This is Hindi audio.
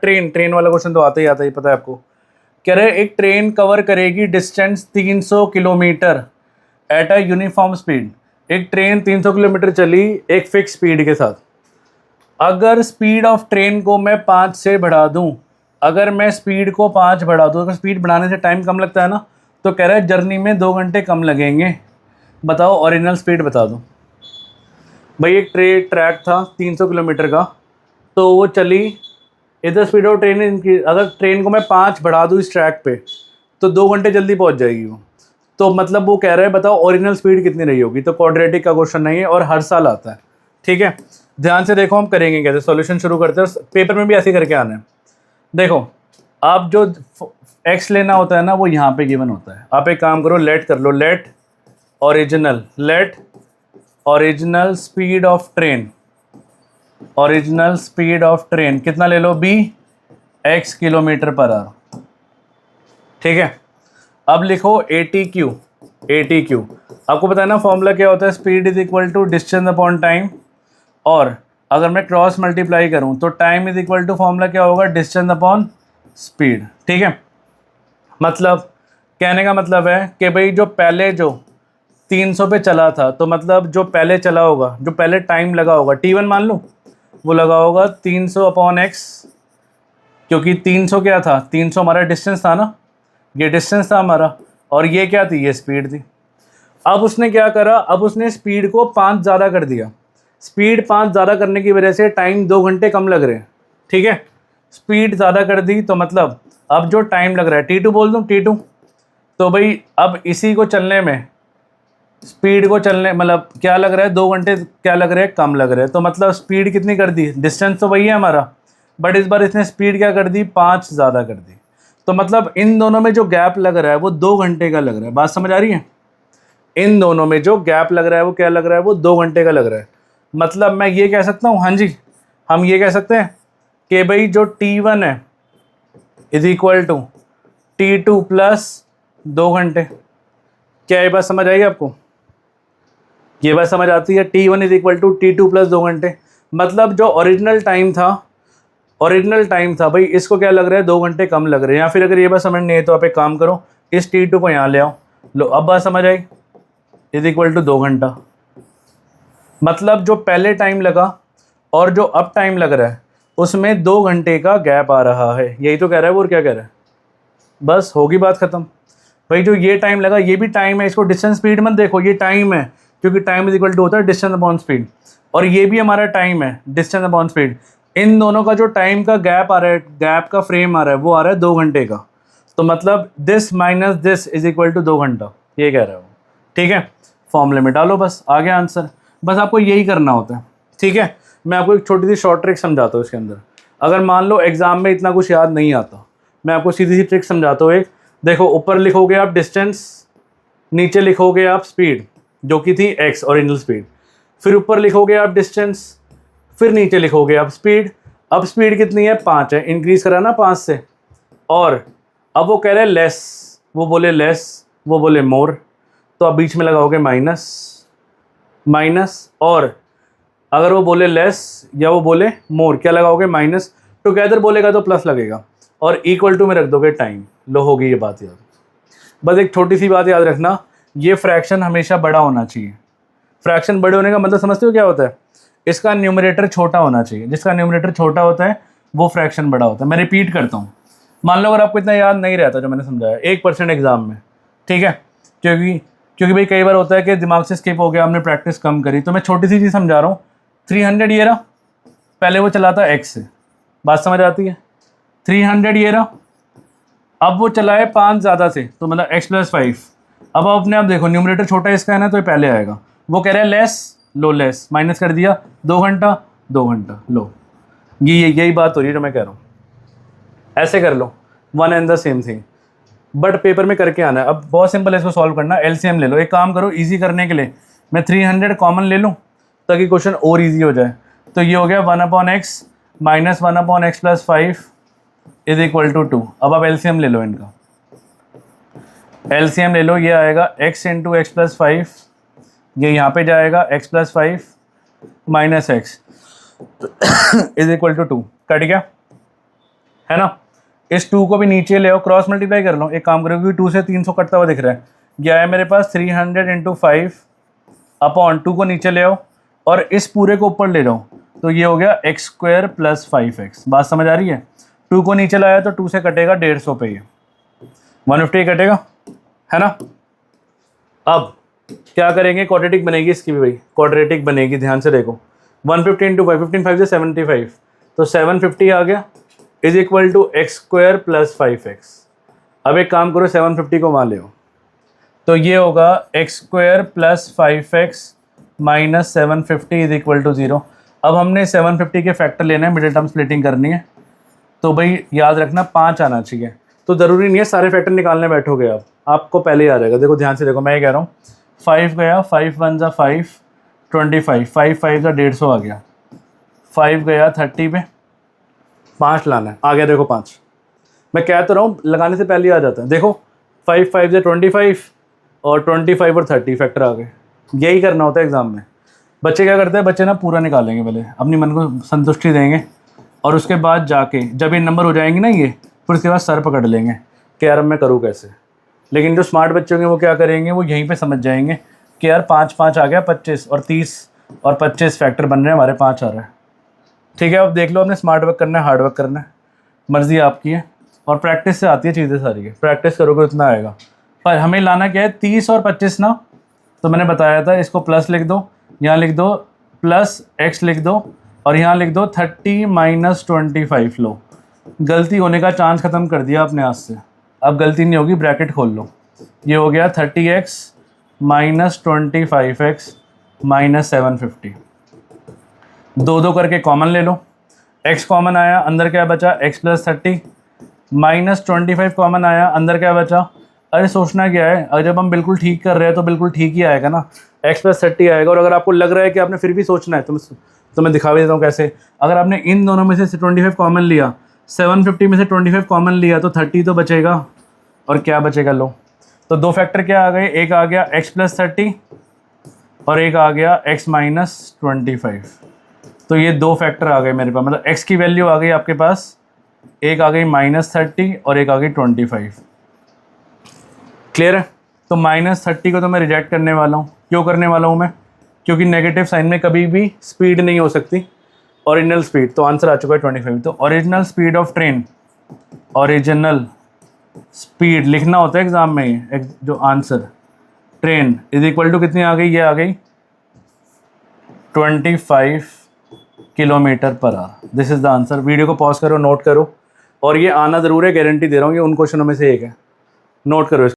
ट्रेन वाला क्वेश्चन तो आता ही पता है आपको। कह रहे एक ट्रेन कवर करेगी distance 300 kilometre at a uniform speed. एक ट्रेन 300 किलोमीटर चली एक फिक्स स्पीड के साथ। अगर स्पीड ऑफ ट्रेन को मैं 5 से बढ़ा दूं, अगर मैं स्पीड को 5 बढ़ा दूं, अगर स्पीड बढ़ाने से टाइम कम लगता है ना, तो कह रहा है जर्नी में 2 घंटे कम लगेंगे। बताओ ओरिजिनल स्पीड बता दो। भाई एक ट्रैक था 300 किलोमीटर का, तो वो चली, इधर स्पीड ऑफ ट्रेन इनकी, अगर ट्रेन को मैं 5 बढ़ा दूँ इस ट्रैक पे तो 2 घंटे जल्दी पहुंच जाएगी वो। तो मतलब वो कह रहा है बताओ ओरिजिनल स्पीड कितनी रही होगी। तो क्वाड्रेटिक का क्वेश्चन नहीं है और हर साल आता है, ठीक है। ध्यान से देखो हम करेंगे कैसे, सॉल्यूशन शुरू करते हैं। पेपर में भी ऐसे करके आना है। देखो आप जो एक्स लेना होता है ना वो यहाँ पे गिवन होता है। आप एक काम करो, लेट कर लो, let original speed of train, original speed of train कितना ले लो, be x kilometre per hour, ठीक है। अब लिखो ATQ। आपको पता है ना फॉर्मूला क्या होता है, speed is equal to distance upon time, और अगर मैं क्रॉस मल्टीप्लाई करूं तो time is equal to formula क्या होगा, डिस्टेंस अपॉन स्पीड, ठीक है। मतलब कहने का मतलब है कि भाई जो पहले जो 300 पे चला था, तो मतलब जो पहले चला होगा, जो पहले टाइम लगा होगा, T1 मान लूँ, वो लगा होगा 300 अपॉन एक्स, क्योंकि 300 क्या था, 300 हमारा डिस्टेंस था ना, ये डिस्टेंस था हमारा, और ये क्या थी, ये स्पीड थी। अब उसने क्या करा, अब उसने स्पीड को 5 ज़्यादा कर दिया। स्पीड 5 ज़्यादा करने की वजह से टाइम 2 घंटे कम लग रहे हैं, ठीक है। स्पीड ज़्यादा कर दी तो मतलब अब जो टाइम लग रहा है, T2 बोल दूँ, T2। तो भाई अब इसी को चलने में, स्पीड को चलने मतलब क्या लग रहा है, 2 घंटे क्या लग रहे हैं, कम लग रहे हैं। तो मतलब स्पीड कितनी कर दी, डिस्टेंस तो वही है हमारा, बट इस बार इसने स्पीड क्या कर दी, 5 ज़्यादा कर दी। तो मतलब इन दोनों में जो गैप लग रहा है वो 2 घंटे का लग रहा है। बात समझ आ रही है। इन दोनों में जो गैप लग रहा है वो क्या लग रहा है, वो 2 घंटे का लग रहा है। मतलब मैं ये कह सकता हूँ, हाँ जी, हम ये कह सकते हैं कि भाई जो T1 है is equal to T2 plus 2 घंटे। क्या ये बात समझ आई आपको, ये बात समझ आती है। T1 is equal to T2 plus 2 घंटे। मतलब जो ओरिजिनल टाइम था भाई, इसको क्या लग रहा है, 2 घंटे कम लग रहे हैं। या फिर अगर ये बात समझ नहीं है तो आप एक काम करो, इस T2 को यहाँ ले आओ, लो अब बात समझ आई, इज इक्वल टू 2 घंटा। मतलब जो पहले टाइम लगा और जो अब टाइम लग रहा है उसमें 2 घंटे का गैप आ रहा है। यही तो कह रहा है वो, और क्या कह रहा है, बस होगी बात खत्म। भाई जो ये टाइम लगा ये भी टाइम है, इसको डिस्टेंस स्पीड मत देखो, ये टाइम है, क्योंकि टाइम इज इक्वल टू होता है डिस्टेंस अपॉन स्पीड, और ये भी हमारा टाइम है, डिस्टेंस अपॉन स्पीड। इन दोनों का जो टाइम का गैप आ रहा है, गैप का फ्रेम आ रहा है, वो आ रहा है 2 घंटे का। तो मतलब this minus this is equal to 2 घंटा, ये कह रहा है वो, ठीक है। फॉर्मूले में डालो, बस आ गया आंसर। बस आपको यही करना होता है, ठीक है। मैं आपको एक छोटी सी शॉर्ट ट्रिक समझाता हूँ इसके अंदर। अगर मान लो एग्जाम में इतना कुछ याद नहीं आता, मैं आपको सीधी सी ट्रिक समझाता हूँ एक। देखो ऊपर लिखोगे आप डिस्टेंस, नीचे लिखोगे आप स्पीड जो कि थी एक्स ओरिजिनल स्पीड, फिर ऊपर लिखोगे आप डिस्टेंस, फिर नीचे लिखोगे आप स्पीड। अब स्पीड कितनी है, 5 है, इंक्रीज करा ना 5 से। और अब वो कह रहे हैं लेस, वो बोले लेस, वो बोले मोर, तो अब बीच में लगाओगे माइनस। और अगर वो बोले लेस या वो बोले मोर, क्या लगाओगे, माइनस। टुगेदर बोलेगा तो प्लस लगेगा, और इक्वल टू में रख दोगे टाइम। लो होगी ये बात याद। बस एक छोटी सी बात याद रखना, ये फ्रैक्शन हमेशा बड़ा होना चाहिए। फ्रैक्शन बड़े होने का मतलब समझते हो क्या होता है, इसका न्यूमरेटर छोटा होना चाहिए। जिसका न्यूमरेटर छोटा होता है वो फ्रैक्शन बड़ा होता है। मैं रिपीट करता हूँ, मान लो अगर आपको इतना याद नहीं रहता जो मैंने समझाया 1% एग्जाम में, ठीक है, क्योंकि भाई कई बार होता है कि दिमाग से स्किप हो गया, हमने प्रैक्टिस कम करी। तो मैं छोटी सी चीज़ समझा रहा हूँ। 300 ये रहा, पहले वो चला था एक्स से, बात समझ आती है। 300 ये रहा, अब वो चला है 5 ज़्यादा से, तो मतलब x प्लस 5। अब आप अपने आप देखो, न्यूमरेटर छोटा इसका है ना, तो ये पहले आएगा। वो कह रहा है लेस, लो लेस, माइनस कर दिया, 2 घंटा, लो। यही बात हो रही है जो मैं कह रहा हूँ। ऐसे कर लो, one and the same thing, but paper में करके आना है। अब बहुत सिंपल है इसको सॉल्व करना। एलसीएम ले लो, एक काम करो इजी करने के लिए मैं 300 कॉमन ले लूँ ताकि क्वेश्चन और इजी हो जाए। तो ये हो गया 1/x minus 1/x plus 5 is equal to 2। अब आप एलसीएम ले लो, इनका एलसीएम ले लो। ये आएगा x इंटू एक्स प्लस 5, ये यहाँ पे जाएगा x plus 5 minus x is equal to 2। कट गया। है ना। इस 2 को भी नीचे ले आओ, क्रॉस मल्टीप्लाई कर लो। एक काम करो, क्योंकि 2 से 300 कटता हुआ दिख रहा है, ये आया मेरे पास 300 इंटू 5 अपॉन 2 को नीचे ले आओ और इस पूरे को ऊपर ले जाओ, तो ये हो गया एक्स स्क्वायर प्लस 5x। बात समझ आ रही है। 2 को नीचे लाया तो 2 से कटेगा 150 पे, ये 150 कटेगा, है ना। अब क्या करेंगे, क्वाड्रेटिक बनेगी इसकी भी भाई, क्वाड्रेटिक बनेगी, ध्यान से देखो। 150 इंटू 5, 15 5 से 75, तो 750 आ गया is equal to x square plus 5x। अब एक काम करो, 750 को वहाँ ले आओ, तो ये होगा x square plus 5x minus 750 is equal to 0। अब हमने 750 के फैक्टर लेने हैं, मिडिल टर्म स्प्लिटिंग करनी है, तो भाई याद रखना 5 आना चाहिए। तो ज़रूरी नहीं है सारे फैक्टर निकालने बैठोगे आप, आपको पहले ही आ जाएगा। देखो ध्यान से देखो, मैं ये कह रहा हूँ 5 गया, 5 1 जा 5, 25, 5 5 जा 150 आ गया, 5 गया 30 पे, 5 लाना है, आ गया देखो 5। मैं कह तो रहा हूँ लगाने से पहले ही आ जाता है। देखो 5 5 जा 25 और 25 और 30 फैक्टर आ गए। यही करना होता है एग्ज़ाम में। बच्चे क्या करते हैं, बच्चे ना पूरा निकालेंगे, पहले अपनी मन को संतुष्टि देंगे और उसके बाद जाके जब ये नंबर हो जाएंगे ना ये, फिर उसके बाद सर पकड़ लेंगे कि यार अब मैं करूँ कैसे। लेकिन जो स्मार्ट बच्चे होंगे वो क्या करेंगे, वो यहीं पे समझ जाएंगे कि यार 5 5 आ गया, 25 और 30 और 25 फैक्टर बन रहे हैं हमारे, 5 आ रहा है। ठीक है, अब देख लो, आपने स्मार्ट वर्क करना है, हार्ड वर्क करना है, मर्ज़ी आपकी है। और प्रैक्टिस से आती है चीज़ें सारी है, प्रैक्टिस करोगे उतना आएगा। पर हमें लाना क्या है, 30 और 25 ना, तो मैंने बताया था इसको प्लस लिख दो, यहाँ लिख दो प्लस x लिख दो और यहाँ लिख दो 30 माइनस 25 लो। गलती होने का चांस ख़त्म कर दिया आपने आज से, अब गलती नहीं होगी, ब्रैकेट खोल लो। ये हो गया 30x माइनस 25x माइनस 750। 2 2 करके कॉमन ले लो, x कॉमन आया, अंदर क्या बचा x प्लस 30, माइनस 25 कॉमन आया, अंदर क्या बचा। अरे सोचना क्या है, अगर जब हम बिल्कुल ठीक कर रहे हैं तो बिल्कुल ठीक ही आएगा ना, x प्लस 30 आएगा। और अगर आपको लग रहा है कि आपने फिर भी सोचना है तो मैं दिखा भी देता हूँ कैसे। अगर आपने इन दोनों में से 25 कॉमन लिया, 750 में से 25 कॉमन लिया, तो 30 तो बचेगा, और क्या बचेगा लो। तो 2 फैक्टर क्या आ गए, एक आ गया x प्लस 30 और एक आ गया x माइनस 25। तो ये 2 फैक्टर आ गए मेरे पास, मतलब x की वैल्यू आ गई आपके पास, एक आ गई माइनस 30 और एक आ गई 25। क्लियर है। तो माइनस 30 को तो मैं रिजेक्ट करने वाला हूँ। क्यों करने वाला हूँ मैं, क्योंकि नेगेटिव साइन में कभी भी स्पीड नहीं हो सकती, ओरिजिनल स्पीड। तो आंसर आ चुका है 25। तो original speed of train, original speed लिखना होता है एग्जाम में, ये जो answer train is equal to कितनी आ गई, ये आ गई 25 kilometre per hour. This is the answer. Video को पॉज करो, नोट करो, और ये आना ज़रूर है, गारंटी दे रहा हूँ, ये उन क्वेश्चनों में से एक है, नोट करो इसको।